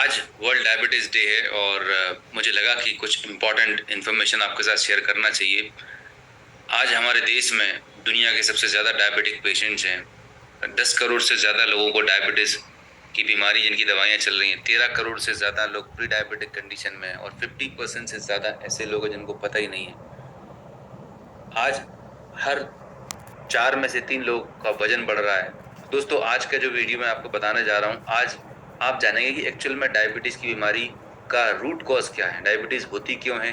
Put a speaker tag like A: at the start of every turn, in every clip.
A: आज world diabetes day है और मुझे लगा कि कुछ इम्पोर्टेंट इन्फॉर्मेशन आपके साथ शेयर करना चाहिए। आज हमारे देश में दुनिया के सबसे ज़्यादा डायबिटिक पेशेंट्स हैं। 10 करोड़ से ज़्यादा लोगों को डायबिटीज़ की बीमारी जिनकी दवाइयाँ चल रही हैं। 13 करोड़ से ज़्यादा लोग प्री डायबिटिक कंडीशन में हैं और 50% से ज़्यादा ऐसे लोग हैं जिनको पता ही नहीं है। आज हर 4 में से 3 लोगों का वजन बढ़ रहा है। दोस्तों, आज का जो वीडियो मैं आपको बताने जा रहा हूँ, आज आप जानेंगे कि एक्चुअल में डायबिटीज़ की बीमारी का रूट कॉज़ क्या है, डायबिटीज़ होती क्यों है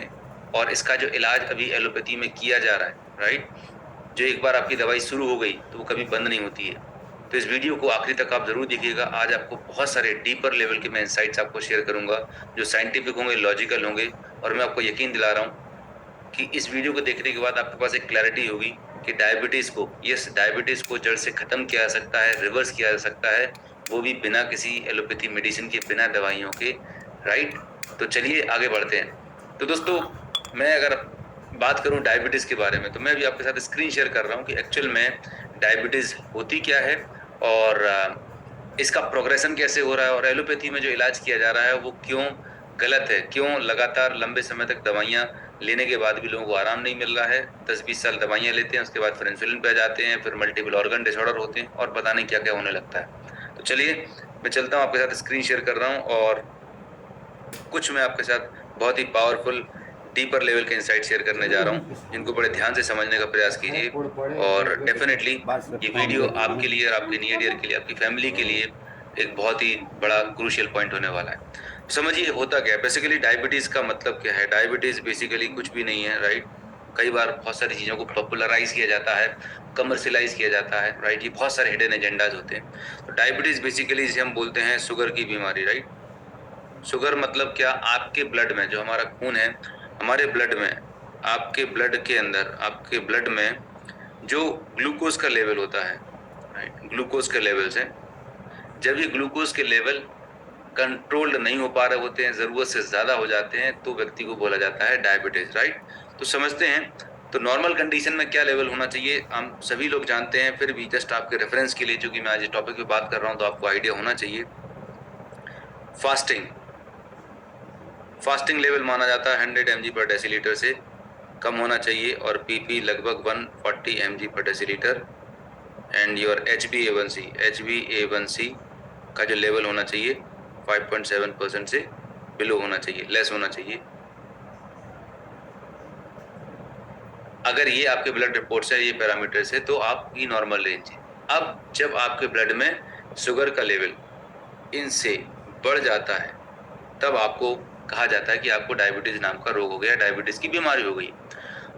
A: और इसका जो इलाज अभी एलोपैथी में किया जा रहा है, राइट? जो एक बार आपकी दवाई शुरू हो गई, तो वो कभी बंद नहीं होती है। तो इस वीडियो को आखिरी तक आप ज़रूर देखिएगा। आज आपको बहुत सारे डीपर लेवल के मैं इनसाइट्स आपको शेयर करूँगा, जो साइंटिफिक होंगे, लॉजिकल होंगे और मैं आपको यकीन दिला रहा हूँ कि इस वीडियो को देखने के बाद आपके पास एक क्लैरिटी होगी कि डायबिटीज़ को जड़ से ख़त्म किया जा सकता है, रिवर्स किया जा सकता है, वो भी बिना किसी एलोपैथी मेडिसिन के, बिना दवाइयों के, राइट? तो चलिए आगे बढ़ते हैं। तो दोस्तों, मैं अगर बात करूँ डायबिटीज़ के बारे में, तो मैं भी आपके साथ स्क्रीन शेयर कर रहा हूँ कि एक्चुअल में डायबिटीज़ होती क्या है और इसका प्रोग्रेशन कैसे हो रहा है और एलोपैथी में जो इलाज किया जा रहा है वो क्यों गलत है, क्यों लगातार लंबे समय तक दवाइयाँ लेने के बाद भी लोगों को आराम नहीं मिल रहा है। 10-20 साल दवाइयाँ लेते हैं, उसके बाद फिर इंसुलिन पे आ जाते हैं, फिर मल्टीपल ऑर्गन डिसऑर्डर होते हैं और पता नहीं क्या-क्या होने लगता है। तो चलिए, मैं चलता हूँ, आपके साथ स्क्रीन शेयर कर रहा हूँ और कुछ मैं आपके साथ बहुत ही पावरफुल डीपर लेवल के इनसाइट शेयर करने जा रहा हूँ, जिनको बड़े ध्यान से समझने का प्रयास कीजिए और डेफ़िनेटली ये वीडियो आपके लिए और आपके नियर डियर के लिए, आपकी फैमिली के लिए एक बहुत ही बड़ा क्रूशियल पॉइंट होने वाला है। तो समझिए होता क्या है, बेसिकली डायबिटीज़ का मतलब क्या है? डायबिटीज़ बेसिकली कुछ भी नहीं है, राइट? कई बार बहुत सारी चीज़ों को पॉपुलराइज़ किया जाता है, कमर्शियलाइज़ किया जाता है, राइट? ये बहुत सारे हिडन एजेंडाज़ होते हैं। तो डायबिटीज़ बेसिकली जिसे हम बोलते हैं शुगर की बीमारी, राइट? शुगर मतलब क्या? आपके ब्लड में जो हमारा खून है, हमारे ब्लड में, आपके ब्लड के अंदर, आपके ब्लड में जो ग्लूकोज़ का लेवल होता है, राइट? ग्लूकोज़ के लेवल्स हैं। जब ये ग्लूकोज़ के लेवल कंट्रोल्ड नहीं हो पा रहे होते हैं, ज़रूरत से ज़्यादा हो जाते हैं, तो व्यक्ति को बोला जाता है डायबिटीज़, राइट? तो समझते हैं, तो नॉर्मल कंडीशन में क्या लेवल होना चाहिए, हम सभी लोग जानते हैं, फिर भी जस्ट आपके रेफ़रेंस के लिए, चूँकि मैं आज इस टॉपिक पे बात कर रहा हूँ, तो आपको आइडिया होना चाहिए। फास्टिंग फास्टिंग लेवल माना जाता है 100 mg पर डेसीलीटर से कम होना चाहिए और पीपी लगभग 140 mg पर डेसीलीटर एंड योर HbA1c का जो लेवल होना चाहिए 5.7% से बिलो होना चाहिए, लेस होना चाहिए। अगर ये आपके ब्लड रिपोर्ट से, ये पैरामीटर्स है, तो आपकी नॉर्मल रेंज है। अब जब आपके ब्लड में शुगर का लेवल इनसे बढ़ जाता है, तब आपको कहा जाता है कि आपको डायबिटीज़ नाम का रोग हो गया, डायबिटीज़ की बीमारी हो गई।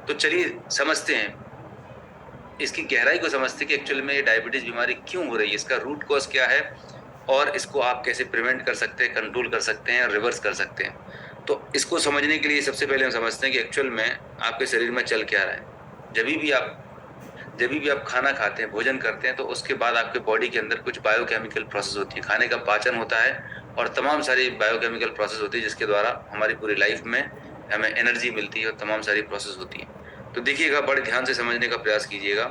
A: तो चलिए समझते हैं, इसकी गहराई को समझते हैं कि एक्चुअल में ये डायबिटीज़ बीमारी क्यों हो रही है, इसका रूट कॉज़ क्या है और इसको आप कैसे प्रिवेंट कर सकते हैं, कंट्रोल कर सकते हैं, रिवर्स कर सकते हैं। तो इसको समझने के लिए सबसे पहले हम समझते हैं कि एक्चुअल में आपके शरीर में चल क्या रहा है। जभी भी आप जभी भी आप खाना खाते हैं, भोजन करते हैं, तो उसके बाद आपके बॉडी के अंदर कुछ बायोकेमिकल प्रोसेस होती है। खाने का पाचन होता है और तमाम सारी बायोकेमिकल प्रोसेस होती है, जिसके द्वारा हमारी पूरी लाइफ में हमें एनर्जी मिलती है और तमाम सारी प्रोसेस होती है। तो देखिएगा, बड़े ध्यान से समझने का प्रयास कीजिएगा।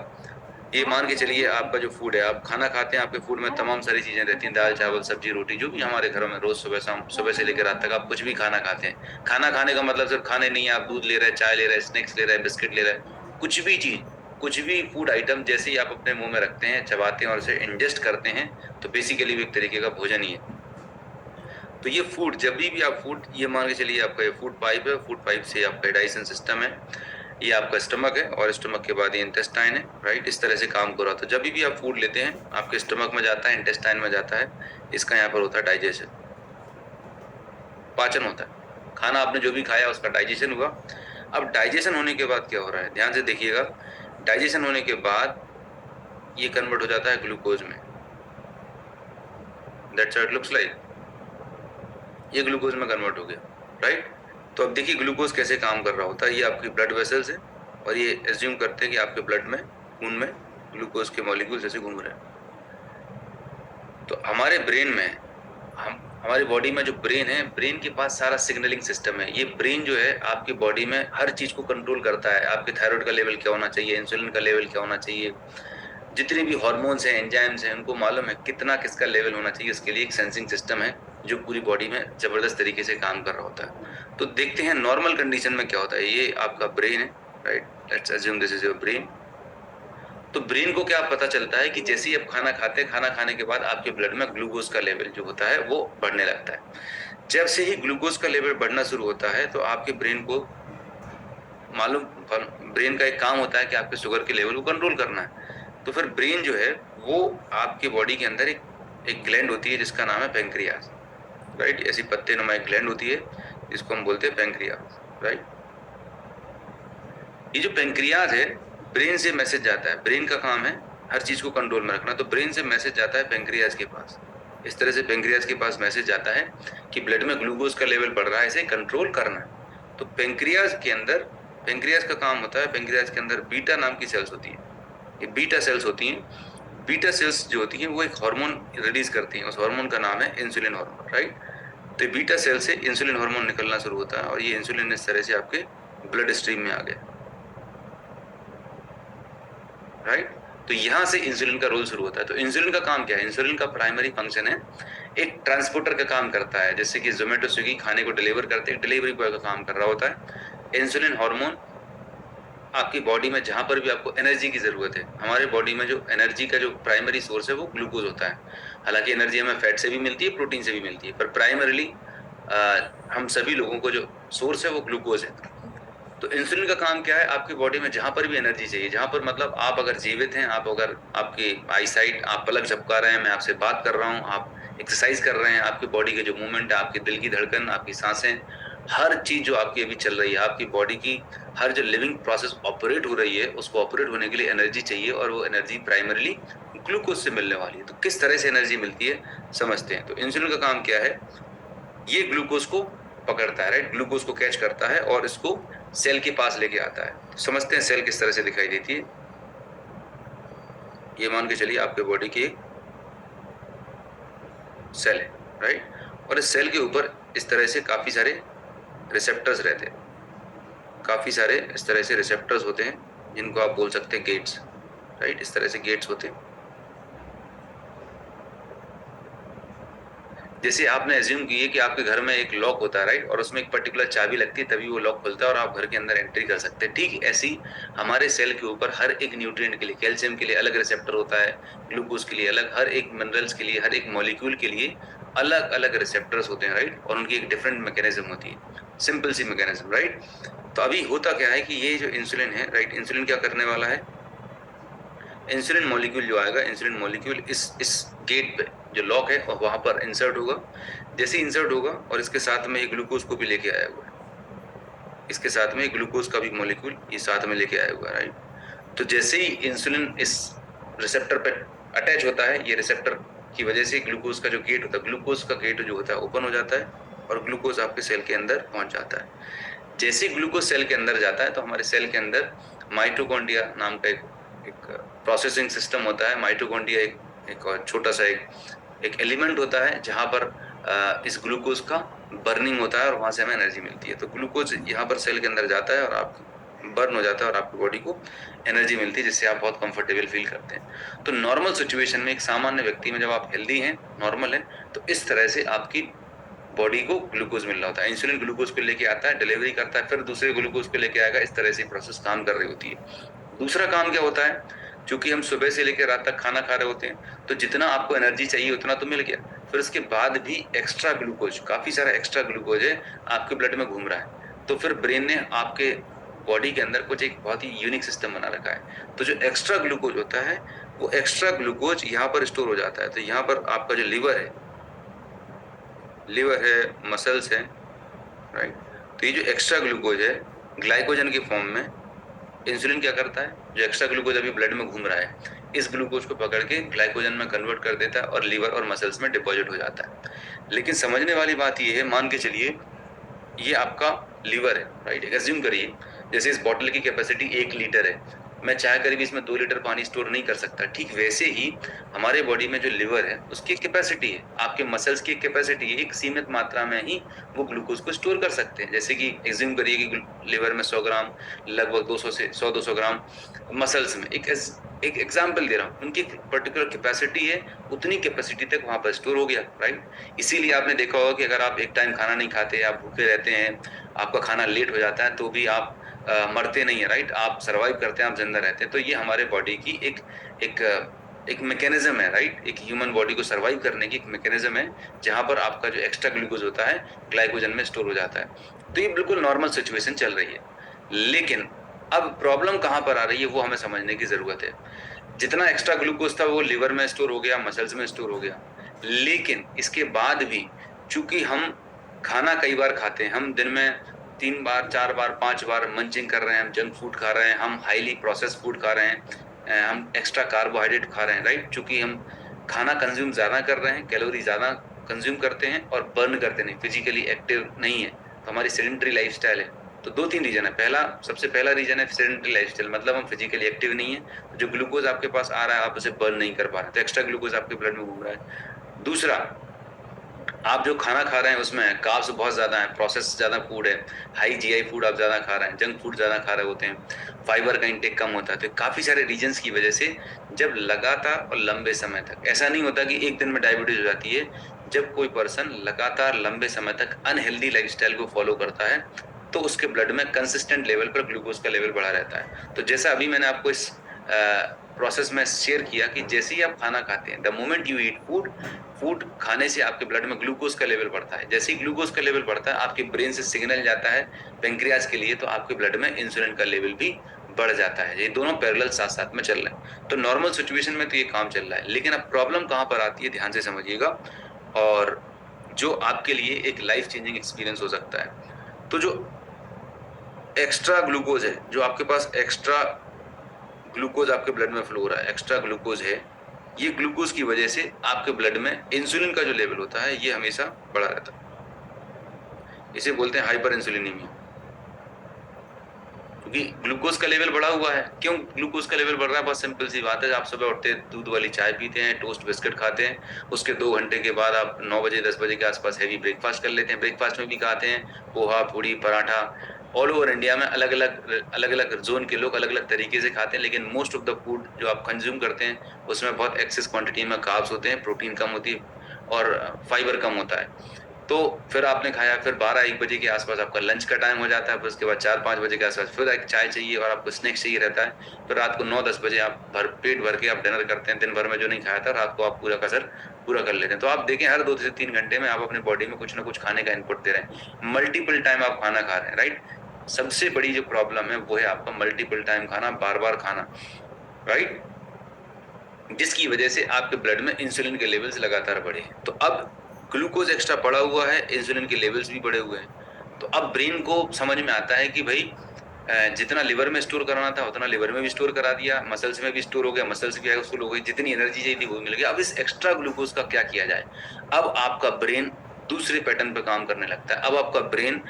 A: ये मान के चलिए, आपका जो फूड है, आप खाना खाते हैं, आपके फूड में तमाम सारी चीज़ें रहती हैं, दाल, चावल, सब्जी, रोटी, जो भी हमारे घरों में रोज़ सुबह-शाम, सुबह से लेकर रात तक आप कुछ भी खाना खाते हैं। खाना खाने का मतलब सिर्फ़ खाने नहीं है, आप दूध ले रहे हैं, चाय ले रहे हैं, स्नैक्स ले रहे हैं, बिस्किट ले रहे हैं, कुछ भी चीज़, कुछ भी फूड आइटम जैसे ही आप अपने मुँह में रखते हैं, चबाते हैं और उसे इंजेस्ट करते हैं, तो बेसिकली वो एक तरीके का भोजन ही है। तो ये फूड, जभी भी आप फूड, ये मान के चलिए आपका ये फूड पाइप है, फूड पाइप से आपका डाइजेशन सिस्टम है, ये आपका स्टमक है और स्टमक के बाद ये इंटेस्टाइन है, राइट? इस तरह से काम कर रहा था। जभी भी आप फूड लेते हैं, आपके स्टमक में जाता है, इंटेस्टाइन में जाता है, इसका यहाँ पर होता है डाइजेशन, पाचन होता है। खाना आपने जो भी खाया उसका डाइजेशन हुआ। अब डाइजेशन होने के बाद क्या हो रहा है? ध्यान से देखिएगा, डाइजेशन होने के बाद ये कन्वर्ट हो जाता है ग्लूकोज़ में। That's how it looks like. ये ग्लूकोज़ में कन्वर्ट हो गया, राइट? तो अब देखिए ग्लूकोज़ कैसे काम कर रहा होता है। ये आपकी ब्लड वेसल्स हैं और ये एज्यूम करते हैं कि आपके ब्लड में, खून में ग्लूकोज़ के मॉलिक्यूल्स ऐसे घूम रहे हैं। तो हमारे ब्रेन में, हमारी बॉडी में जो ब्रेन है, ब्रेन के पास सारा सिग्नलिंग सिस्टम है। ये ब्रेन जो है आपकी बॉडी में हर चीज़ को कंट्रोल करता है। आपके थायरॉइड का लेवल क्या होना चाहिए, इंसुलिन का लेवल क्या होना चाहिए, जितने भी हार्मोन्स हैं, एंजाइम्स हैं, उनको मालूम है कितना किसका लेवल होना चाहिए। उसके लिए एक सेंसिंग सिस्टम है जो पूरी बॉडी में जबरदस्त तरीके से काम कर रहा होता है। तो देखते हैं नॉर्मल कंडीशन में क्या होता है। ये आपका ब्रेन है, right, let's assume this is your brain. तो ब्रेन को क्या पता चलता है कि जैसे ही आप खाना खाते हैं, खाना खाने के बाद आपके ब्लड में ग्लूकोज का लेवल जो होता है वो बढ़ने लगता है। जब से ही ग्लूकोज का लेवल बढ़ना शुरू होता है तो आपके ब्रेन को मालूम, ब्रेन का एक काम होता है कि आपके शुगर के लेवल को कंट्रोल करना है। तो फिर ब्रेन जो है वो आपके बॉडी के अंदर एक ग्लैंड होती है जिसका नाम है पेंक्रियाज, राइट। ऐसी पत्ते नुमा एक ग्लैंड होती है जिसको हम बोलते हैं पेंक्रियाज, राइट। ये जो पेंक्रियाज है, ब्रेन से मैसेज जाता है, ब्रेन का काम है हर चीज को कंट्रोल में रखना, तो ब्रेन से मैसेज जाता है पेंक्रियाज के पास। इस तरह से पेंक्रियाज के पास मैसेज जाता है कि ब्लड में ग्लूकोज का लेवल बढ़ रहा है, इसे कंट्रोल करना है। तो पेंक्रियाज के अंदर, पेंक्रियाज का काम होता है, पेंक्रियाज के अंदर बीटा नाम की सेल्स होती है। ये बीटा सेल्स होती हैं। बीटा सेल्स जो होती हैं वो एक हार्मोन रिलीज करती हैं, उस हार्मोन का नाम है इंसुलिन हार्मोन, राइट। तो बीटा सेल से इंसुलिन हार्मोन निकलना शुरू होता है और ये इंसुलिन इस तरह से आपके ब्लड स्ट्रीम में आ गया, राइट। तो यहां से इंसुलिन का रोल शुरू होता है। तो इंसुलिन का काम क्या है? इंसुलिन का प्राइमरी फंक्शन है, एक ट्रांसपोर्टर का काम करता है। जैसे कि जोमेटो स्विगी खाने को डिलीवर करते हैं, डिलीवरी बॉय का काम कर रहा होता है। इंसुलिन हार्मोन आपकी बॉडी में जहां पर भी आपको एनर्जी की जरूरत है, हमारे बॉडी में जो एनर्जी का जो प्राइमरी सोर्स है वो ग्लूकोज होता है। हालांकि एनर्जी हमें फैट से भी मिलती है, प्रोटीन से भी मिलती है, पर प्राइमरीली हम सभी लोगों को जो सोर्स है वो ग्लूकोज है। तो इंसुलिन का काम क्या है? आपकी बॉडी में जहां पर भी एनर्जी चाहिए, जहां पर मतलब आप अगर जीवित हैं, आप अगर आपकी आई साइट, आप पलक झपका रहे हैं, मैं आपसे बात कर रहा हूं, आप एक्सरसाइज कर रहे हैं, आपकी बॉडी के जो मूवमेंट है, आपके दिल की धड़कन, आपकी सांसें, हर चीज जो आपकी अभी चल रही है, आपकी बॉडी की हर जो लिविंग प्रोसेस ऑपरेट हो रही है, उसको ऑपरेट होने के लिए एनर्जी चाहिए और वो एनर्जी प्राइमरीली ग्लूकोज से मिलने वाली है। तो किस तरह से एनर्जी मिलती है समझते हैं। तो इंसुलिन का काम क्या है? ये ग्लूकोज को पकड़ता है, राइट, ग्लूकोज को कैच करता है और इसको सेल के पास लेके आता है। समझते हैं सेल किस तरह से दिखाई देती है। ये मान के चलिए आपके बॉडी की सेल है, राइट, और इस सेल के ऊपर इस तरह से काफी सारे रिसेप्टर्स रहते हैं, काफी सारे इस तरह से रिसेप्टर्स होते हैं जिनको आप बोल सकते हैं गेट्स, राइट। इस तरह से गेट्स होते हैं। जैसे आपने एज्यूम किए कि आपके घर में एक लॉक होता है, राइट, और उसमें एक पर्टिकुलर चाबी लगती है तभी वो लॉक खुलता है और आप घर के अंदर एंट्री कर सकते हैं। ठीक ऐसी हमारे सेल के ऊपर हर एक न्यूट्रिएंट के लिए, कैल्शियम के लिए अलग रिसेप्टर होता है, ग्लूकोज के लिए अलग, हर एक मिनरल्स के लिए, हर एक मॉलिक्यूल के लिए अलग अलग रिसेप्टर्स होते हैं, राइट, और उनकी एक डिफरेंट मैकेनिज्म होती है, सिंपल सी मैकेनिज्म, राइट। तो अभी होता क्या है कि ये जो इंसुलिन है, राइट, इंसुलिन क्या करने वाला है? इंसुलिन मॉलिक्यूल जो आएगा, इंसुलिन मॉलिक्यूल इस गेट पे जो लॉक है और वहां पर इंसर्ट होगा। जैसे इंसर्ट होगा और इसके साथ में ये ग्लूकोज को भी लेके आया हुआ है, इसके साथ में ग्लूकोज का भी मॉलिक्यूल ये साथ में लेके आया हुआ है, राइट। तो जैसे ही इंसुलिन इस रिसेप्टर पे अटैच होता है, ये रिसेप्टर की वजह से ग्लूकोज का जो गेट होता है, ग्लूकोज का गेट जो होता है ओपन हो जाता है और ग्लूकोज आपके सेल के अंदर पहुंच जाता है। जैसे ग्लूकोज सेल के अंदर जाता है तो हमारे सेल के अंदर माइटोकॉन्ड्रिया नाम का एक प्रोसेसिंग सिस्टम होता है। माइटोकॉन्ड्रिया एक छोटा सा एक एलिमेंट होता है जहां पर इस ग्लूकोज का बर्निंग होता है और वहां से हमें एनर्जी मिलती है। तो ग्लूकोज यहाँ पर सेल के अंदर जाता है और आप बर्न हो जाता है और आपकी बॉडी को एनर्जी मिलती है जिससे आप बहुत कंफर्टेबल फील करते हैं। तो नॉर्मल सिचुएशन में, एक सामान्य व्यक्ति में, जब आप हेल्दी हैं, नॉर्मल हैं, तो इस तरह से आपकी बॉडी को ग्लूकोज मिल रहा होता है। इंसुलिन ग्लूकोज को लेके आता है, डिलीवरी करता है, फिर दूसरे ग्लूकोज को लेके आएगा। इस तरह से प्रोसेस काम कर रही होती है। दूसरा काम क्या होता है? क्योंकि हम सुबह से लेकर रात तक खाना खा रहे होते हैं, तो जितना आपको एनर्जी चाहिए उतना तो मिल गया, फिर उसके बाद भी एक्स्ट्रा ग्लूकोज, काफी सारा एक्स्ट्रा ग्लूकोज है आपके ब्लड में घूम रहा है। तो फिर ब्रेन ने आपके बॉडी के अंदर कुछ एक बहुत ही यूनिक सिस्टम बना रखा है। तो जो एक्स्ट्रा ग्लूकोज होता है वो एक्स्ट्रा ग्लूकोज यहाँ पर स्टोर हो जाता है। तो यहाँ पर आपका जो लिवर है, मसल्स है, राइट, तो ये जो एक्स्ट्रा ग्लूकोज है ग्लाइकोजन के फॉर्म में, इंसुलिन क्या करता है? जो एक्स्ट्रा ग्लूकोज अभी ब्लड में घूम रहा है, इस ग्लूकोज को पकड़ के ग्लाइकोजन में कन्वर्ट कर देता है और लीवर और मसल्स में डिपॉजिट हो जाता है। लेकिन समझने वाली बात ये है, मान के चलिए ये आपका लीवर है, राइट, एज्यूम करिए जैसे इस बॉटल की कैपेसिटी 1 लीटर है, मैं चाह कर भी इसमें 2 लीटर पानी स्टोर नहीं कर सकता। ठीक वैसे ही हमारे बॉडी में जो लिवर है उसकी कैपेसिटी है, आपके मसल्स की कैपेसिटी है, एक सीमित मात्रा में ही वो ग्लूकोज को स्टोर कर सकते हैं। जैसे कि एज्यूम करिए कि लिवर में 100 ग्राम, लगभग 200 से 100-200 ग्राम, मसल्स में एक एक एग्जाम्पल दे रहा हूँ, उनकी पर्टिकुलर कैपेसिटी है, उतनी कैपेसिटी तक वहां पर स्टोर हो गया, राइट। इसीलिए आपने देखा होगा कि अगर आप एक टाइम खाना नहीं खाते, आप भूखे रहते हैं, आपका खाना लेट हो जाता है, तो भी आप मरते नहीं है, राइट, आप सर्वाइव करते हैं, आप जिंदा रहते हैं। तो ये हमारे बॉडी की एक एक मैकेनिज्म है, राइट, एक ह्यूमन बॉडी को सर्वाइव करने की एक मैकेनिज्म है, जहां पर आपका जो एक्स्ट्रा ग्लूकोज होता है ग्लाइकोजन में स्टोर हो जाता है। तो ये बिल्कुल नॉर्मल सिचुएशन चल रही है। लेकिन अब प्रॉब्लम कहाँ पर आ रही है वो हमें समझने की जरूरत है। जितना एक्स्ट्रा ग्लूकोज था वो लिवर में स्टोर हो गया, मसल्स में स्टोर हो गया, लेकिन इसके बाद भी चूंकि हम खाना कई बार खाते हैं, हम दिन में 3 बार, 4 बार, 5 बार मंचिंग कर रहे हैं, हम जंक फूड खा रहे हैं, हम हाईली प्रोसेस फूड खा रहे हैं, हम एक्स्ट्रा कार्बोहाइड्रेट खा रहे हैं, राइट। चूंकि हम खाना कंज्यूम ज्यादा कर रहे हैं, कैलोरी ज्यादा कंज्यूम करते हैं और बर्न करते नहीं, फिजिकली एक्टिव नहीं है, तो हमारी सेडेंटरी लाइफस्टाइल है। तो 2-3 रीजन है। सबसे पहला रीजन है सेडेंटरी लाइफस्टाइल, मतलब हम फिजिकली एक्टिव नहीं है, तो जो ग्लूकोज आपके पास आ रहा है आप उसे बर्न नहीं कर पा रहे, तो एक्स्ट्रा ग्लूकोज आपके ब्लड में घूम रहा है। दूसरा, आप जो खाना खा रहे हैं उसमें कार्ब्स बहुत ज्यादा है, प्रोसेस ज्यादा फूड है, हाई जीआई फूड आप ज्यादा खा रहे हैं, जंक फूड ज्यादा खा रहे होते हैं, फाइबर का इंटेक कम होता है। तो काफी सारे रीजंस की वजह से जब लगातार और लंबे समय तक, ऐसा नहीं होता कि एक दिन में डायबिटीज हो जाती है, जब कोई पर्सन लगातार लंबे समय तक अनहेल्दी लाइफस्टाइल को फॉलो करता है तो उसके ब्लड में कंसिस्टेंट लेवल पर ग्लूकोज का लेवल बढ़ा रहता है। तो जैसा अभी मैंने आपको इस प्रोसेस में शेयर किया कि जैसे ही आप खाना खाते हैं, the moment you eat food, food खाने से आपके ब्लड में ग्लूकोज का लेवल बढ़ता है। जैसे ही ग्लूकोज का लेवल बढ़ता है, आपके ब्रेन से सिग्नल जाता है पेंक्रियाज के लिए, तो आपके ब्लड में इंसुलिन का लेवल भी बढ़ जाता है। ये दोनों पैरेलल साथ साथ में चल रहे हैं। तो नॉर्मल सिचुएशन में तो ये काम चल रहा है, लेकिन अब प्रॉब्लम कहाँ पर आती है, ध्यान से समझिएगा, और जो आपके लिए एक लाइफ चेंजिंग एक्सपीरियंस हो सकता है। तो जो एक्स्ट्रा ग्लूकोज है, जो आपके पास एक्स्ट्रा ग्लूकोज आपके ब्लड में फ्लो हो रहा है, एक्स्ट्रा ग्लूकोज है, ये ग्लूकोज की वजह से आपके ब्लड में इंसुलिन का जो लेवल होता है ये हमेशा बढ़ा रहता है। इसे बोलते हैं हाइपर इंसुलिनीमिया, क्योंकि ग्लूकोज का लेवल बढ़ा हुआ है। क्यों ग्लूकोज का लेवल बढ़ रहा है? बहुत सिंपल सी बात है, आप सुबह उठते हैं, दूध वाली चाय पीते हैं, टोस्ट बिस्किट खाते हैं, उसके 2 घंटे के बाद आप 9 बजे 10 बजे के आसपास हैवी ब्रेकफास्ट कर लेते हैं। ब्रेकफास्ट में भी खाते हैं पोहा, पूड़ी, पराठा। ऑल ओवर इंडिया में अलग अलग जोन के लोग अलग अलग तरीके से खाते हैं, लेकिन मोस्ट ऑफ द फूड जो आप कंज्यूम करते हैं उसमें बहुत एक्सेस क्वांटिटी में कार्ब्स होते हैं, प्रोटीन कम होती है और फाइबर कम होता है। तो फिर आपने खाया, फिर 12-1 बजे के आसपास आपका लंच का टाइम हो जाता है, फिर उसके बाद 4-5 बजे के आसपास फिर एक चाय चाहिए और आपको स्नैक्स चाहिए रहता है। फिर रात को 9-10 बजे आप पेट भर के आप डिनर करते हैं, दिन भर में जो नहीं खाया था रात को आप पूरा कसर पूरा कर लेते हैं। तो आप देखें, हर 2 से 3 घंटे में आप अपने बॉडी में कुछ ना कुछ खाने का इनपुट दे रहे हैं, मल्टीपल टाइम आप खाना खा रहे हैं, राइट। सबसे बड़ी जो प्रॉब्लम है वो है आपका मल्टीपल टाइम खाना, बार बार खाना, राइट, जिसकी वजह से आपके ब्लड में इंसुलिन के लेवल्स लगातार बढ़े। तो अब ग्लूकोज एक्स्ट्रा पड़ा हुआ है, इंसुलिन के लेवल्स भी बढ़े हुए हैं। तो अब ब्रेन को समझ में आता है कि भाई जितना लिवर में स्टोर कराना था उतना लिवर में भी स्टोर करा दिया, मसल्स में भी स्टोर हो गया, मसल्स भी हाउसफुल हो गई, जितनी एनर्जी चाहिए थी वो मिल गया। अब इस एक्स्ट्रा ग्लूकोज का क्या किया जाए? अब आपका ब्रेन दूसरे पैटर्न पर काम करने लगता है। अब आपका ब्रेन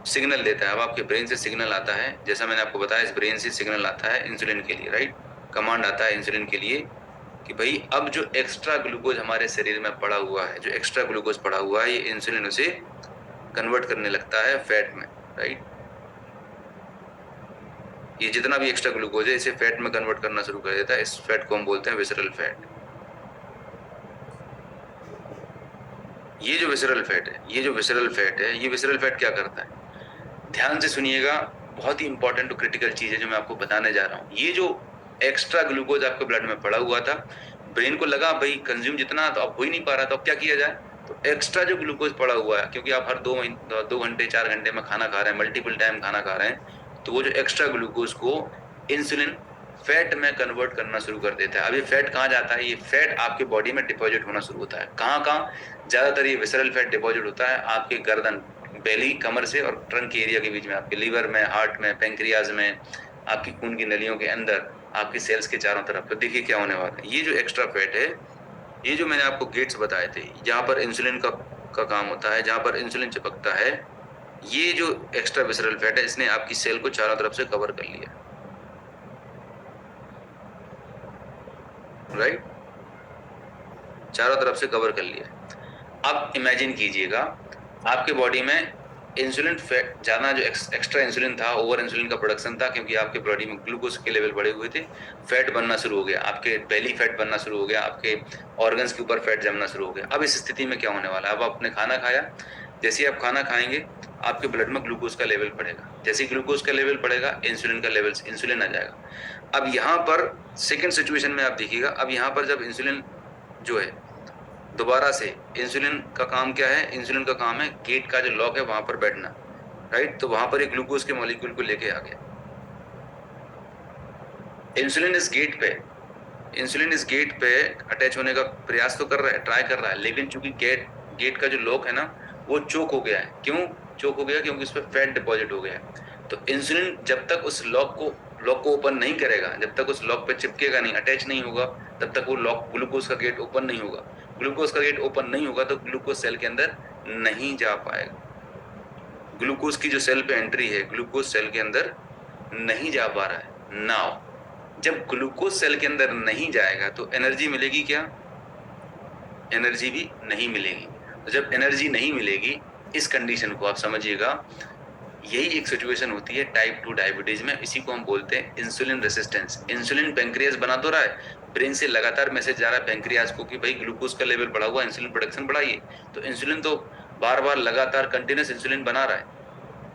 A: सिग्नल देता है, अब आपके ब्रेन से सिग्नल आता है, जैसा मैंने आपको बताया, इस ब्रेन से सिग्नल आता है इंसुलिन के लिए, राइट, कमांड आता है इंसुलिन के लिए कि भाई अब जो एक्स्ट्रा ग्लूकोज हमारे शरीर में पड़ा हुआ है, जो एक्स्ट्रा ग्लूकोज पड़ा हुआ है, ये इंसुलिन उसे कन्वर्ट करने लगता है फैट में, राइट। ये जितना भी एक्स्ट्रा ग्लूकोज है इसे फैट में कन्वर्ट करना शुरू कर देता है। इस फैट को हम बोलते हैं विसरल फैट। ये जो विसरल फैट है, ये विसरल फैट क्या करता है? ध्यान से सुनिएगा, बहुत ही इंपॉर्टेंट और क्रिटिकल चीज है जो मैं आपको बताने जा रहा हूँ। ये जो एक्स्ट्रा ग्लूकोज आपके ब्लड में पड़ा हुआ था, ब्रेन को लगा भाई कंज्यूम जितना तो अब हो ही नहीं पा रहा, तो अब क्या किया जाए? तो एक्स्ट्रा जो ग्लूकोज पड़ा हुआ है, क्योंकि आप हर 2 घंटे 4 घंटे में खाना खा रहे हैं, मल्टीपल टाइम खाना खा रहे हैं, तो वो जो एक्स्ट्रा ग्लूकोज को इंसुलिन फैट में कन्वर्ट करना शुरू कर देता है। अब ये फैट कहाँ जाता है? ये फैट आपके बॉडी में डिपॉजिट होना शुरू होता है। कहाँ कहाँ? ज्यादातर ये विसरल फैट डिपॉजिट होता है आपके गर्दन, बेली, कमर से और ट्रंक के एरिया के बीच में, आपके लीवर में, हार्ट में, पेंक्रियाज में, आपकी खून की नलियों के अंदर, आपके सेल्स के चारों तरफ। तो देखिए क्या होने वाला है। ये जो एक्स्ट्रा फैट है, ये जो मैंने आपको गेट्स बताए थे जहां पर इंसुलिन का काम होता है, जहां पर इंसुलिन चिपकता है, ये जो एक्स्ट्रा विसरल फैट है इसने आपकी सेल को चारों तरफ से कवर कर लिया, राइट, चारों तरफ से कवर कर लिया। अब इमेजिन कीजिएगा आपके बॉडी में इंसुलिन फैट ज़्यादा जो एक्स्ट्रा इंसुलिन था, ओवर इंसुलिन का प्रोडक्शन था, क्योंकि आपके बॉडी में ग्लूकोज के लेवल बढ़े हुए थे, फैट बनना शुरू हो गया, आपके बेली फैट बनना शुरू हो गया, आपके ऑर्गन्स के ऊपर फैट जमना शुरू हो गया। अब इस स्थिति में क्या होने वाला है, अब आपने खाना खाया, जैसे ही आप खाना खाएंगे आपके ब्लड में ग्लूकोज का लेवल बढ़ेगा, जैसे ही ग्लूकोज का लेवल बढ़ेगा इंसुलिन का लेवल, इंसुलिन आ जाएगा। अब यहाँ पर सेकेंड सिचुएशन में आप देखिएगा, अब यहाँ पर जब इंसुलिन जो है दोबारा से, इंसुलिन का काम क्या है, इंसुलिन का काम है गेट का जो लॉक है वहां पर बैठना, राइट। तो वहां पर एक ग्लूकोज के मॉलिक्यूल को लेके आ गया। इंसुलिन इस गेट पे अटैच होने का प्रयास तो कर रहा है, ट्राई कर रहा है, लेकिन चूंकि गेट का जो लॉक है ना वो चोक हो गया है। क्यों चोक हो गया? क्योंकि उस पर फैट डिपॉजिट हो गया है। तो इंसुलिन जब तक उस लॉक को ओपन नहीं करेगा, जब तक उस लॉक पे चिपकेगा नहीं, अटैच नहीं होगा, तब तक वो लॉक, ग्लूकोज का गेट ओपन नहीं होगा। ग्लूकोज का गेट ओपन नहीं होगा तो ग्लूकोज सेल के अंदर नहीं जा पाएगा। ग्लूकोज की जो सेल पे एंट्री है, ग्लूकोज सेल के अंदर नहीं जा पा रहा है। नाउ जब ग्लूकोज सेल के अंदर नहीं जाएगा तो एनर्जी मिलेगी क्या? एनर्जी भी नहीं मिलेगी। तो जब एनर्जी नहीं मिलेगी, इस कंडीशन को आप समझिएगा, यही एक सिचुएशन होती है टाइप 2 डायबिटीज में। इसी को हम बोलते हैं इंसुलिन रेसिस्टेंस। इंसुलिन पेंक्रियास बना तो रहा है, ब्रेन से लगातार मैसेज जा रहा है पेंक्रियास को कि भाई ग्लूकोज का लेवल बढ़ा हुआ, इंसुलिन प्रोडक्शन बढ़ाइए। तो इंसुलिन तो बार बार लगातार कंटिन्यूस इंसुलिन बना रहा है,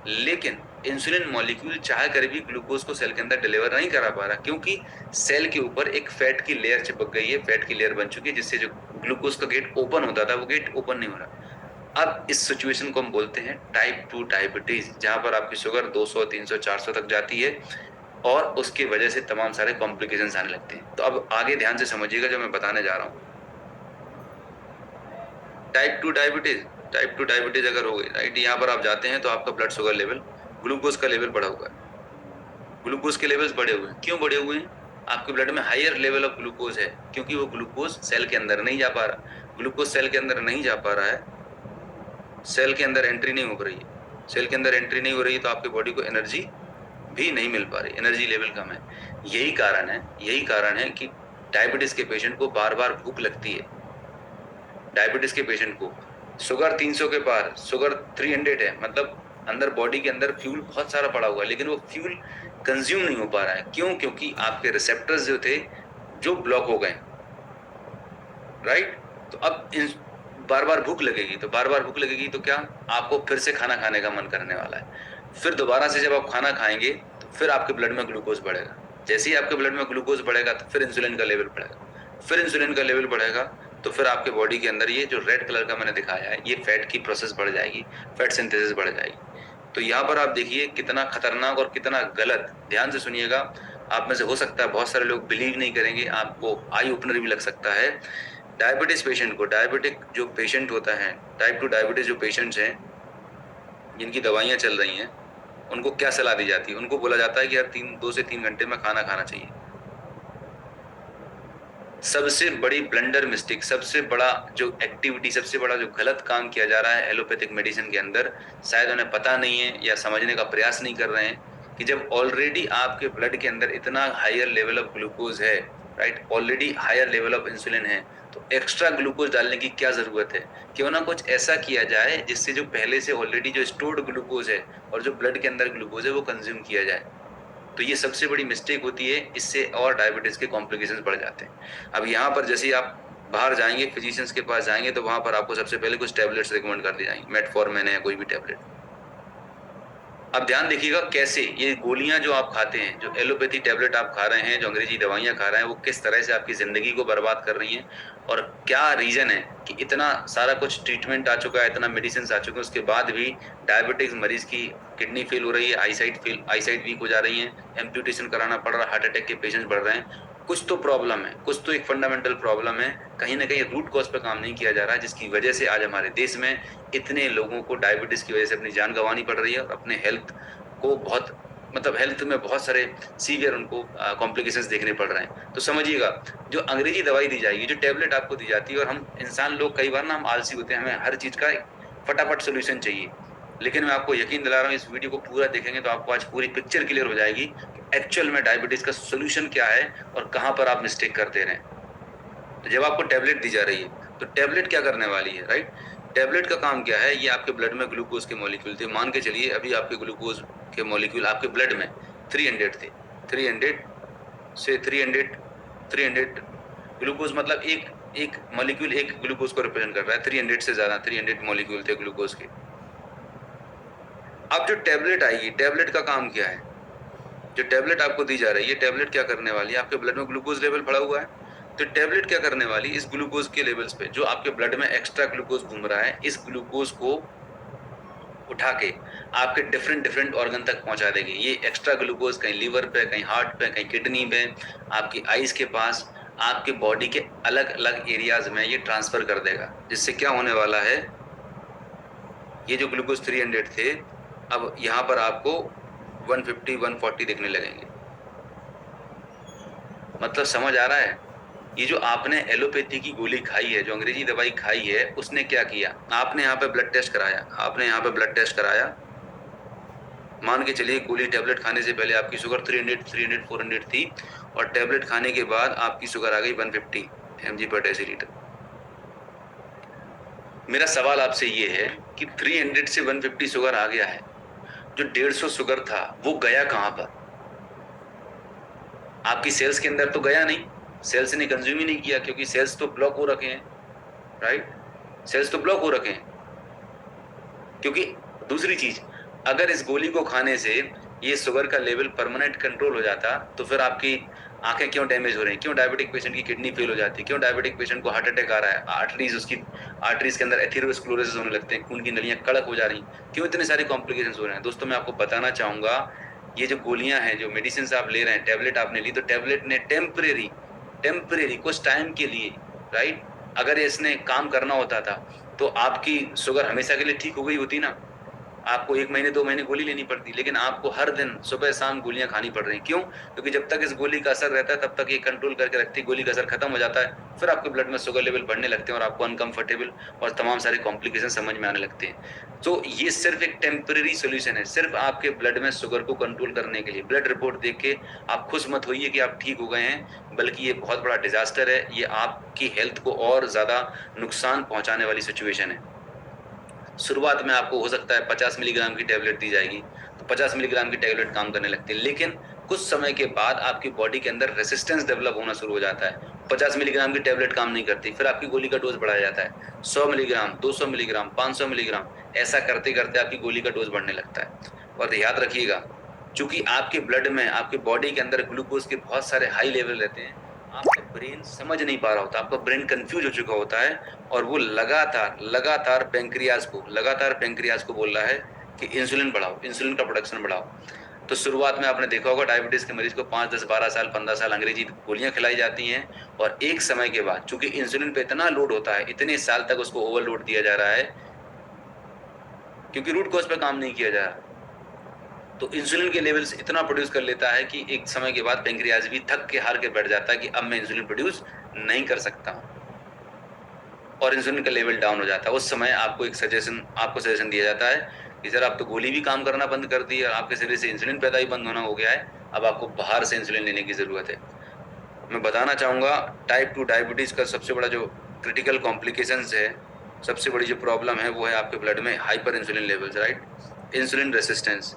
A: लेकिन इंसुलिन मॉलिक्यूल चाह कर भी ग्लूकोज को सेल के अंदर डिलीवर नहीं करा पा रहा, क्योंकि सेल के ऊपर एक फैट की लेयर चिपक गई है, फैट की लेयर बन चुकी है, जिससे जो ग्लूकोज का गेट ओपन होता था वो गेट ओपन नहीं हो रहा। अब इस सिचुएशन को हम बोलते हैं टाइप 2 डायबिटीज, जहां पर आपकी शुगर 200, 300, 400 तक जाती है और उसकी वजह से तमाम सारे कॉम्प्लिकेशंस आने लगते हैं। तो अब आगे ध्यान से समझिएगा जो मैं बताने जा रहा हूँ। टाइप टू डायबिटीज अगर हो गई, राइट, यहाँ पर आप जाते हैं तो आपका ब्लड शुगर लेवल, ग्लूकोज का लेवल बढ़ा हुआ है, ग्लूकोज के लेवल्स बढ़े हुए हैं। क्यों बढ़े हुए हैं? आपके ब्लड में हायर लेवल ऑफ ग्लूकोज है, क्योंकि वो ग्लूकोज सेल के अंदर नहीं जा पा रहा। ग्लूकोज सेल के अंदर नहीं जा पा रहा है, सेल के अंदर एंट्री नहीं हो रही है, सेल के अंदर एंट्री नहीं हो रही है, तो आपके बॉडी को एनर्जी भी नहीं मिल पा रही, एनर्जी लेवल कम है। यही कारण है कि डायबिटीज के पेशेंट को बार बार भूख लगती है। डायबिटीज के पेशेंट को शुगर 300 के पार, शुगर 300 है, मतलब अंदर बॉडी के अंदर फ्यूल बहुत सारा पड़ा हुआ है, लेकिन वो फ्यूल कंज्यूम नहीं हो पा रहा है। क्यों? क्योंकि आपके रिसेप्टर्स जो थे जो ब्लॉक हो गए, राइट। तो अब बार बार भूख लगेगी, तो क्या आपको फिर से खाना खाने का मन करने वाला है। फिर दोबारा से जब आप खाना खाएंगे तो फिर आपके ब्लड में ग्लूकोज बढ़ेगा। जैसे ही आपके ब्लड में ग्लूकोज बढ़ेगा तो फिर इंसुलिन का लेवल बढ़ेगा, तो फिर आपके बॉडी के अंदर ये जो रेड कलर का मैंने दिखाया है, ये फैट की प्रोसेस बढ़ जाएगी, फैट सिंथेसिस बढ़ जाएगी। तो यहाँ पर आप देखिए कितना खतरनाक और कितना गलत, ध्यान से सुनिएगा। आप में से हो सकता है बहुत सारे लोग बिलीव नहीं करेंगे, आपको आई ओपनर भी लग सकता है। डायबिटीज पेशेंट को, डायबिटिक जो पेशेंट होता है, टाइप 2 डायबिटीज जो पेशेंट्स हैं जिनकी दवाइयाँ चल रही हैं, उनको क्या सलाह दी जाती है? उनको बोला जाता है कि यार 2 से 3 घंटे में खाना खाना चाहिए। सबसे बड़ी ब्लंडर मिस्टेक, सबसे बड़ा जो एक्टिविटी, सबसे बड़ा जो गलत काम किया जा रहा है एलोपैथिक मेडिसिन के अंदर, शायद उन्हें पता नहीं है या समझने का प्रयास नहीं कर रहे हैं कि जब ऑलरेडी आपके ब्लड के अंदर इतना हायर लेवल ऑफ ग्लूकोज है, right, already higher level of insulin है, तो एक्स्ट्रा ग्लूकोज डालने की क्या जरूरत है? क्यों ना कुछ ऐसा किया जाए जिससे जो पहले से ऑलरेडी जो स्टोर्ड ग्लूकोज है और जो ब्लड के अंदर ग्लूकोज है वो कंज्यूम किया जाए। तो ये सबसे बड़ी मिस्टेक होती है, इससे और डायबिटीज के कॉम्प्लिकेशंस बढ़ जाते हैं। अब यहाँ पर जैसे आप बाहर जाएंगे, फिजिशियंस के पास जाएंगे, तो वहां पर आपको सबसे पहले कुछ टैबलेट्स रिकमेंड कर दी जाएंगी, मेटफॉर्मिन है, कोई भी टैबलेट। अब ध्यान देखिएगा कैसे ये गोलियां जो आप खाते हैं, जो एलोपैथी टैबलेट आप खा रहे हैं, जो अंग्रेजी दवाइयां खा रहे हैं, वो किस तरह से आपकी जिंदगी को बर्बाद कर रही हैं, और क्या रीजन है कि इतना सारा कुछ ट्रीटमेंट आ चुका है, इतना मेडिसिन आ चुके हैं, उसके बाद भी डायबिटिक्स मरीज की किडनी फेल हो रही है, आईसाइट वीक हो जा रही है, एम्प्यूटेशन कराना पड़ रहा है, हार्ट अटैक के पेशेंट्स बढ़ रहे हैं। कुछ तो प्रॉब्लम है, कुछ तो एक फंडामेंटल प्रॉब्लम है, कहीं ना कहीं रूट कॉज पे काम नहीं किया जा रहा है, जिसकी वजह से आज हमारे देश में इतने लोगों को डायबिटीज की वजह से अपनी जान गंवानी पड़ रही है और अपने हेल्थ को बहुत, मतलब हेल्थ में बहुत सारे सीवियर उनको कॉम्प्लिकेशंस देखने पड़ रहे हैं। तो समझिएगा, जो अंग्रेजी दवाई दी जाएगी, जो टैबलेट आपको दी जाती है, और हम इंसान लोग कई बार ना हम आलसी होते हैं, हमें हर चीज का फटाफट सोल्यूशन चाहिए, लेकिन मैं आपको यकीन दिला रहा हूँ इस वीडियो को पूरा देखेंगे तो आपको आज पूरी पिक्चर क्लियर हो जाएगी कि एक्चुअल में डायबिटीज का सोल्यूशन क्या है और कहाँ पर आप मिस्टेक करते रहे हैं। तो जब आपको टैबलेट दी जा रही है तो टैबलेट क्या करने वाली है, राइट? टैबलेट का काम क्या है, ये आपके ब्लड में ग्लूकोज के मॉलिक्यूल थे। मान के चलिए अभी आपके ग्लूकोज के मॉलिक्यूल आपके ब्लड में 300 थे, 300 से 300 ग्लूकोज, मतलब एक एक मॉलिक्यूल एक ग्लूकोज को रिप्रेजेंट कर रहा है। 300 से ज्यादा 300 मॉलिक्यूल थे ग्लूकोज के। अब जो टैबलेट आएगी, टैबलेट का काम क्या है, जो टैबलेट आपको दी जा रही है, ये टैबलेट क्या करने वाली है, आपके ब्लड में ग्लूकोज लेवल बढ़ा हुआ है, तो टैबलेट क्या करने वाली, इस ग्लूकोज के लेवल्स पे जो आपके ब्लड में एक्स्ट्रा ग्लूकोज घूम रहा है, इस ग्लूकोज को उठा के आपके डिफरेंट डिफरेंट ऑर्गन तक पहुंचा देगी। ये एक्स्ट्रा ग्लूकोज कहीं लीवर पे, कहीं हार्ट पे, कहीं किडनी पे, आपकी आईज के पास, आपके बॉडी के अलग अलग एरियाज में ये ट्रांसफर कर देगा। जिससे क्या होने वाला है, ये जो ग्लूकोज 300 थे, अब यहाँ पर आपको 150 140 दिखने लगेंगे। मतलब समझ आ रहा है? ये जो आपने एलोपैथी की गोली खाई है, जो अंग्रेजी दवाई खाई है, उसने क्या किया, आपने यहाँ पे ब्लड टेस्ट कराया, आपने यहाँ पे ब्लड टेस्ट कराया, मान के चलिए गोली टैबलेट खाने से पहले आपकी शुगर 300 400 थी, और टैबलेट खाने के बाद आपकी शुगर आ गई 150 mg पर डेसीलीटर। मेरा सवाल आपसे ये है कि 300 से 150 शुगर आ गया है, जो 150 शुगर था वो गया कहां पर? आपकी सेल्स के अंदर तो गया नहीं, सेल्स ने कंज्यूम ही नहीं किया, क्योंकि सेल्स तो ब्लॉक हो रखे हैं, राइट? सेल्स तो ब्लॉक हो रखे हैं। क्योंकि दूसरी चीज, अगर इस गोली को खाने से ये शुगर का लेवल परमानेंट कंट्रोल हो जाता, तो फिर आपकी आंखें क्यों डैमेज हो रही हैं, क्यों डायबिटिक पेशेंट की किडनी फेल हो जाती है, क्यों डायबिटिक पेशेंट को हार्ट अटैक आ रहा है, आर्टरीज के अंदर एथेरोस्क्लेरोसिस होने लगते हैं, खून की नलियां कड़क हो जा रही, क्यों इतने सारे कॉम्प्लिकेशंस हो रहे हैं? दोस्तों मैं आपको बताना चाहूंगा, ये जो गोलियां हैं, जो मेडिसिन आप ले रहे हैं, टैबलेट आपने ली, तो टैबलेट ने टेम्परेरी कुछ टाइम के लिए, राइट, अगर इसने काम करना होता था तो आपकी शुगर हमेशा के लिए ठीक हो गई होती ना, आपको 1 महीने 2 महीने गोली लेनी पड़ती, लेकिन आपको हर दिन सुबह शाम गोलियां खानी पड़ रही। क्यों? क्योंकि जब तक इस गोली का असर रहता है तब तक ये कंट्रोल करके रखती है, गोली का असर खत्म हो जाता है, फिर आपके ब्लड में शुगर लेवल बढ़ने लगते हैं और आपको अनकंफर्टेबल और तमाम सारे कॉम्प्लिकेशन समझ में आने लगते हैं। तो ये सिर्फ एक टेम्परेरी सोल्यूशन है, सिर्फ आपके ब्लड में शुगर को कंट्रोल करने के लिए। ब्लड रिपोर्ट देख के आप खुश मत होइए कि आप ठीक हो गए हैं, बल्कि ये बहुत बड़ा डिजास्टर है, ये आपकी हेल्थ को और ज्यादा नुकसान पहुंचाने वाली सिचुएशन है। शुरुआत में आपको हो सकता है 50 मिलीग्राम की टैबलेट दी जाएगी, तो 50 मिलीग्राम की टैबलेट काम करने लगती है, लेकिन कुछ समय के बाद आपकी बॉडी के अंदर रेसिस्टेंस डेवलप होना शुरू हो जाता है। 50 मिलीग्राम की टैबलेट काम नहीं करती, फिर आपकी गोली का डोज बढ़ाया जाता है, 100 मिलीग्राम, 200 मिलीग्राम, 500 मिलीग्राम, ऐसा करते करते आपकी गोली का डोज बढ़ने लगता है। और याद रखिएगा, चूंकि आपके ब्लड में, आपके बॉडी के अंदर ग्लूकोज के बहुत सारे हाई लेवल रहते हैं, आपका ब्रेन समझ नहीं पा रहा होता, आपका ब्रेन कंफ्यूज हो चुका होता है, और वो लगातार पेंक्रियाज को बोल रहा है कि इंसुलिन बढ़ाओ, इंसुलिन का प्रोडक्शन बढ़ाओ। तो शुरुआत में आपने देखा होगा डायबिटीज के मरीज को 5 10 12 साल 15 साल अंग्रेजी गोलियां खिलाई जाती हैं, और एक समय के बाद चूंकि इंसुलिन पे इतना लोड होता है, इतने साल तक उसको ओवरलोड दिया जा रहा है, क्योंकि रूट कॉज पे काम नहीं किया जा रहा, तो इंसुलिन के लेवल्स इतना प्रोड्यूस कर लेता है कि एक समय के बाद पेंक्रियाज भी थक के हार के बैठ जाता है कि अब मैं इंसुलिन प्रोड्यूस नहीं कर सकता हूं, और इंसुलिन का लेवल डाउन हो जाता है। उस समय आपको सजेशन दिया जाता है कि सर आप तो गोली भी काम करना बंद कर दी है, आपके शरीर से इंसुलिन पैदा ही बंद होना हो गया है, अब आपको बाहर से इंसुलिन लेने की जरूरत है। मैं बताना चाहूंगा, टाइप 2 डायबिटीज का सबसे बड़ा जो क्रिटिकल कॉम्प्लिकेशंस है, सबसे बड़ी जो प्रॉब्लम है, वो है आपके ब्लड में hyper insulin levels, right, insulin resistance.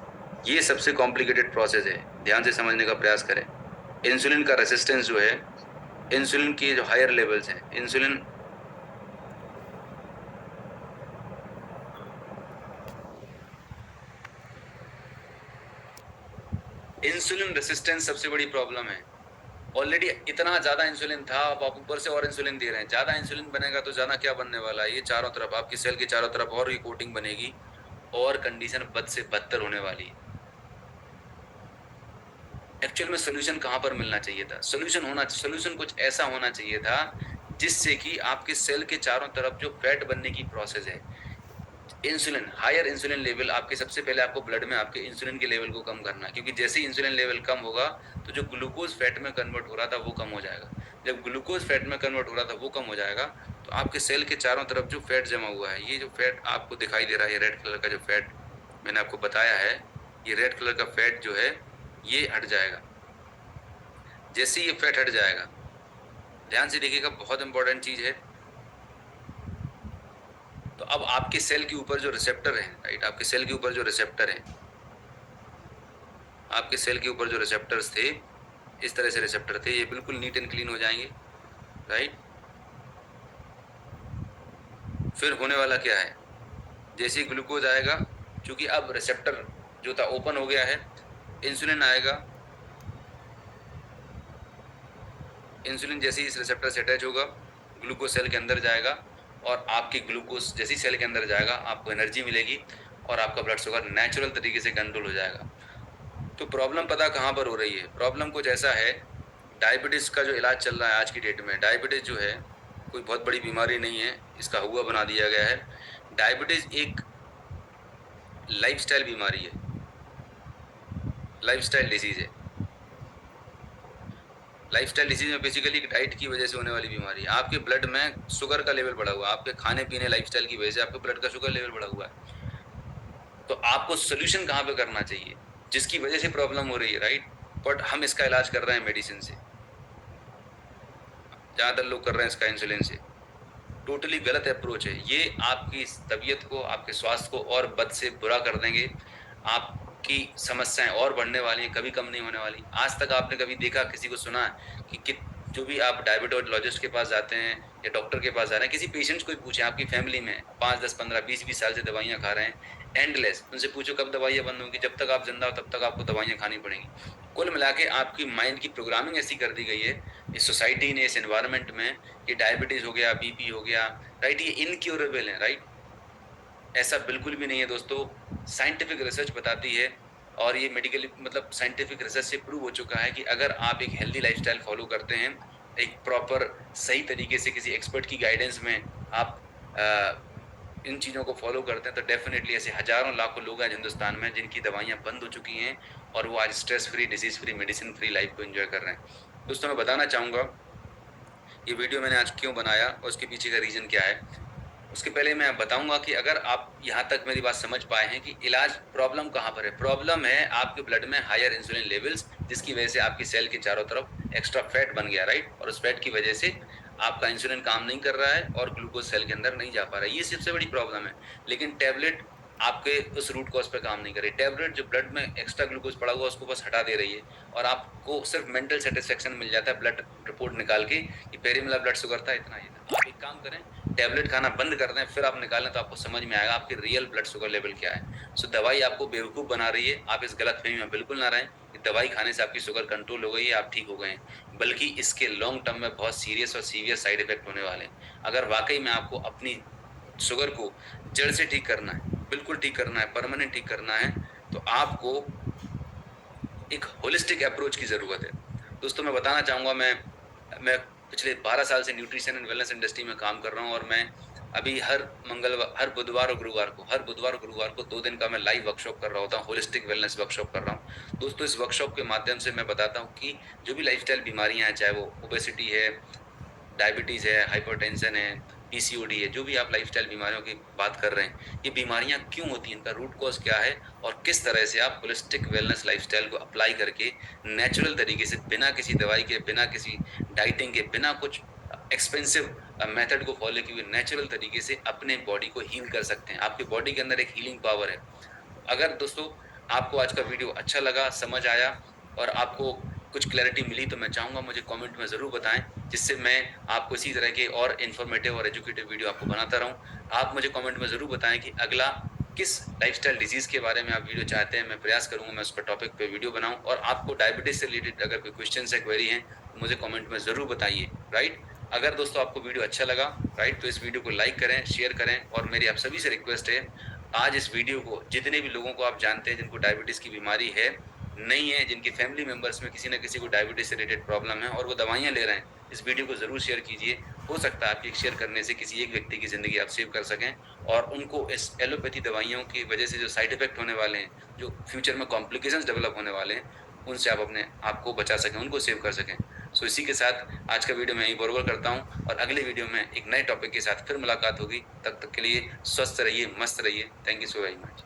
A: ये सबसे कॉम्प्लिकेटेड प्रोसेस है, ध्यान से समझने का प्रयास करें। इंसुलिन का रेसिस्टेंस जो है, इंसुलिन के जो हायर लेवल्स हैं, इंसुलिन रेसिस्टेंस सबसे बड़ी प्रॉब्लम है। ऑलरेडी इतना ज्यादा इंसुलिन था, अब आप ऊपर से और इंसुलिन दे रहे हैं, ज्यादा इंसुलिन बनेगा तो ज्यादा क्या बनने वाला है, ये चारों तरफ आपकी सेल के चारों तरफ और ये कोटिंग बनेगी, और कंडीशन बद से बदतर होने वाली है। एक्चुअल में सोल्यूशन कहां पर मिलना चाहिए था? सोल्यूशन कुछ ऐसा होना चाहिए था जिससे कि आपके सेल के चारों तरफ जो फैट बनने की प्रोसेस है, इंसुलिन, हायर इंसुलिन लेवल, आपके सबसे पहले आपको ब्लड में आपके इंसुलिन के लेवल को कम करना है, क्योंकि जैसे ही इंसुलिन लेवल कम होगा तो जो ग्लूकोज फैट में कन्वर्ट हो रहा था वो कम हो जाएगा। जब ग्लूकोज फैट में कन्वर्ट हो रहा था वो कम हो जाएगा, तो आपके सेल के चारों तरफ जो फैट जमा हुआ है, ये जो फैट आपको दिखाई दे रहा है, ये रेड कलर का जो फैट मैंने आपको बताया है, ये रेड कलर का फैट जो है ये हट जाएगा। जैसे ये फैट हट जाएगा, ध्यान से देखिएगा, बहुत इंपॉर्टेंट चीज है, तो अब आपके सेल के ऊपर जो रिसेप्टर है, राइट, आपके सेल के ऊपर जो रिसेप्टर है, आपके सेल के ऊपर जो रिसेप्टर्स थे, इस तरह से रिसेप्टर थे, ये बिल्कुल नीट एंड क्लीन हो जाएंगे, राइट। फिर होने वाला क्या है, जैसे ही ग्लूकोज आएगा, क्योंकि अब रिसेप्टर जो था ओपन हो गया है, इंसुलिन आएगा, इंसुलिन जैसे ही इस रिसेप्टर से अटैच होगा, ग्लूकोज सेल के अंदर जाएगा, और आपकी ग्लूकोज जैसे ही सेल के अंदर जाएगा आपको एनर्जी मिलेगी और आपका ब्लड शुगर नेचुरल तरीके से कंट्रोल हो जाएगा। तो प्रॉब्लम पता कहाँ पर हो रही है, प्रॉब्लम कुछ ऐसा है, डायबिटीज़ का जो इलाज चल रहा है आज की डेट में, डायबिटीज़ जो है कोई बहुत बड़ी बीमारी नहीं है, इसका हुआ बना दिया गया है। डायबिटीज़ एक लाइफस्टाइल बीमारी है, लाइफस्टाइल डिजीज़ है। लाइफस्टाइल डिजीज में बेसिकली डाइट की वजह से होने वाली बीमारी है। आपके ब्लड में शुगर का लेवल बढ़ा हुआ है, आपके खाने पीने लाइफस्टाइल की वजह से आपके ब्लड का शुगर लेवल बढ़ा हुआ है। तो आपको सोल्यूशन कहाँ पे करना चाहिए, जिसकी वजह से प्रॉब्लम हो रही है, राइट, बट हम इसका इलाज कर रहे हैं मेडिसिन से, ज़्यादातर लोग कर रहे हैं इसका इंसुलिन से। टोटली गलत अप्रोच है ये, आपकी तबीयत को, आपके स्वास्थ्य को और बद से बुरा कर देंगे। आपकी समस्याएं और बढ़ने वाली हैं, कभी कम नहीं होने वाली। आज तक आपने कभी देखा, किसी को सुना कि जो भी आप डायबिटोलॉजिस्ट के पास जाते हैं या डॉक्टर के पास जा रहे हैं, किसी पेशेंट्स को ही पूछें, आपकी फैमिली में 5, 10, 15, 20 साल से दवाइयाँ खा रहे हैं एंडलेस, उनसे पूछो कब दवाइयाँ बंद होंगी, जब तक आप जिंदा हो तब तक आपको दवाइयाँ खानी पड़ेंगी। कुल मिला के आपकी माइंड की प्रोग्रामिंग ऐसी कर दी गई है इस सोसाइटी ने, इस एनवायरनमेंट में, कि डायबिटीज़ हो गया, बीपी हो गया, राइट, ये इनक्योरेबल है, राइट। ऐसा बिल्कुल भी नहीं है दोस्तों, साइंटिफिक रिसर्च बताती है, और ये मेडिकली मतलब साइंटिफिक रिसर्च से प्रूव हो चुका है कि अगर आप एक हेल्दी लाइफस्टाइल फॉलो करते हैं, एक प्रॉपर सही तरीके से किसी एक्सपर्ट की गाइडेंस में आप इन चीज़ों को फॉलो करते हैं, तो डेफिनेटली ऐसे हज़ारों लाखों लोग हैं हिंदुस्तान में जिनकी दवाइयाँ बंद हो चुकी हैं और वो आज stress free, disease free, medicine free life को एंजॉय कर रहे हैं। दोस्तों मैं बताना चाहूँगा ये वीडियो मैंने आज क्यों बनाया और उसके पीछे का रीज़न क्या है। उसके पहले मैं बताऊंगा कि अगर आप यहाँ तक मेरी बात समझ पाए हैं कि इलाज, प्रॉब्लम कहाँ पर है, प्रॉब्लम है आपके ब्लड में हायर इंसुलिन लेवल्स, जिसकी वजह से आपकी सेल के चारों तरफ एक्स्ट्रा फैट बन गया, राइट, और उस फैट की वजह से आपका इंसुलिन काम नहीं कर रहा है और ग्लूकोज सेल के अंदर नहीं जा पा रहा है, ये सबसे बड़ी प्रॉब्लम है। लेकिन टैबलेट आपके उस रूट कॉज पे काम नहीं कर रही, टैबलेट जो ब्लड में एक्स्ट्रा ग्लूकोज पड़ा हुआ उसको बस हटा दे रही है, और आपको सिर्फ मेंटल सेटिस्फेक्शन मिल जाता है ब्लड रिपोर्ट निकाल के कि पेरीमिला ब्लड शुगर था इतना ही था। आप एक काम करें, टैबलेट खाना बंद कर दें, फिर आप निकालें तो आपको समझ में आएगा आपकी रियल ब्लड शुगर लेवल क्या है। सो दवाई आपको बेवकूफ़ बना रही है, आप इस गलतफहमी में बिल्कुल ना रहें कि दवाई खाने से आपकी शुगर कंट्रोल हो गई है, आप ठीक हो गए हैं, बल्कि इसके लॉन्ग टर्म में बहुत सीरियस और सीवियर साइड इफेक्ट होने वाले हैं। अगर वाकई में आपको अपनी शुगर को जड़ से ठीक करना है, बिल्कुल ठीक करना है, परमानेंट ठीक करना है, तो आपको एक होलिस्टिक अप्रोच की ज़रूरत है। दोस्तों मैं बताना चाहूँगा, मैं पिछले 12 साल से न्यूट्रिशन एंड वेलनेस इंडस्ट्री में काम कर रहा हूँ, और मैं अभी हर बुधवार और गुरुवार को 2 दिन का मैं लाइव वर्कशॉप कर रहा होता हूँ, होलिस्टिक वेलनेस वर्कशॉप कर रहा हूँ। दोस्तों इस वर्कशॉप के माध्यम से मैं बताता हूँ कि जो भी लाइफस्टाइल बीमारियाँ हैं, चाहे वो ओबेसिटी है, डायबिटीज़ है, हाइपरटेंशन है, पीसीओडी है, जो भी आप लाइफस्टाइल बीमारियों की बात कर रहे हैं, ये बीमारियां क्यों होती हैं, इनका रूट कॉज क्या है, और किस तरह से आप होलिस्टिक वेलनेस लाइफस्टाइल को अप्लाई करके नेचुरल तरीके से, बिना किसी दवाई के, बिना किसी डाइटिंग के, बिना कुछ एक्सपेंसिव मेथड को फॉलो किए हुए नेचुरल तरीके से अपने बॉडी को हील कर सकते हैं। आपकी बॉडी के अंदर एक हीलिंग पावर है। अगर दोस्तों आपको आज का वीडियो अच्छा लगा, समझ आया और आपको कुछ क्लैरिटी मिली, तो मैं चाहूँगा मुझे कमेंट में ज़रूर बताएं, जिससे मैं आपको इसी तरह के और इन्फॉर्मेटिव और एजुकेटिव वीडियो आपको बनाता रहूँ। आप मुझे कमेंट में ज़रूर बताएं कि अगला किस लाइफस्टाइल डिजीज़ के बारे में आप वीडियो चाहते हैं, मैं प्रयास करूँगा मैं उस पर टॉपिक पे वीडियो बनाऊँ। और आपको डायबिटीज़ से रिलेटेड अगर कोई क्वेश्चन है, क्वेरी है, तो मुझे कमेंट में ज़रूर बताइए, राइट। अगर दोस्तों आपको वीडियो अच्छा लगा, राइट, तो इस वीडियो को लाइक करें, शेयर करें, और मेरी आप सभी से रिक्वेस्ट है, आज इस वीडियो को जितने भी लोगों को आप जानते हैं जिनको डायबिटीज़ की बीमारी है, नहीं है, जिनके फैमिली मेंबर्स में किसी न किसी को डायबिटीज़ से रिलेटेड प्रॉब्लम है और वो दवाइयाँ ले रहे हैं, इस वीडियो को ज़रूर शेयर कीजिए। हो सकता है आपके शेयर करने से किसी एक व्यक्ति की ज़िंदगी आप सेव कर सकें, और उनको इस एलोपैथी दवाइयों की वजह से जो साइड इफ़ेक्ट होने वाले हैं, जो फ्यूचर में कॉम्प्लिकेशंस डेवलप होने वाले हैं, उनसे आप अपने आप को बचा सकें, उनको सेव कर सकें। सो इसी के साथ आज का वीडियो मैं यहीं बरोबर करता हूँ, और अगले वीडियो में एक नए टॉपिक के साथ फिर मुलाकात होगी। तब तक के लिए स्वस्थ रहिए, मस्त रहिए। Thank you so very much.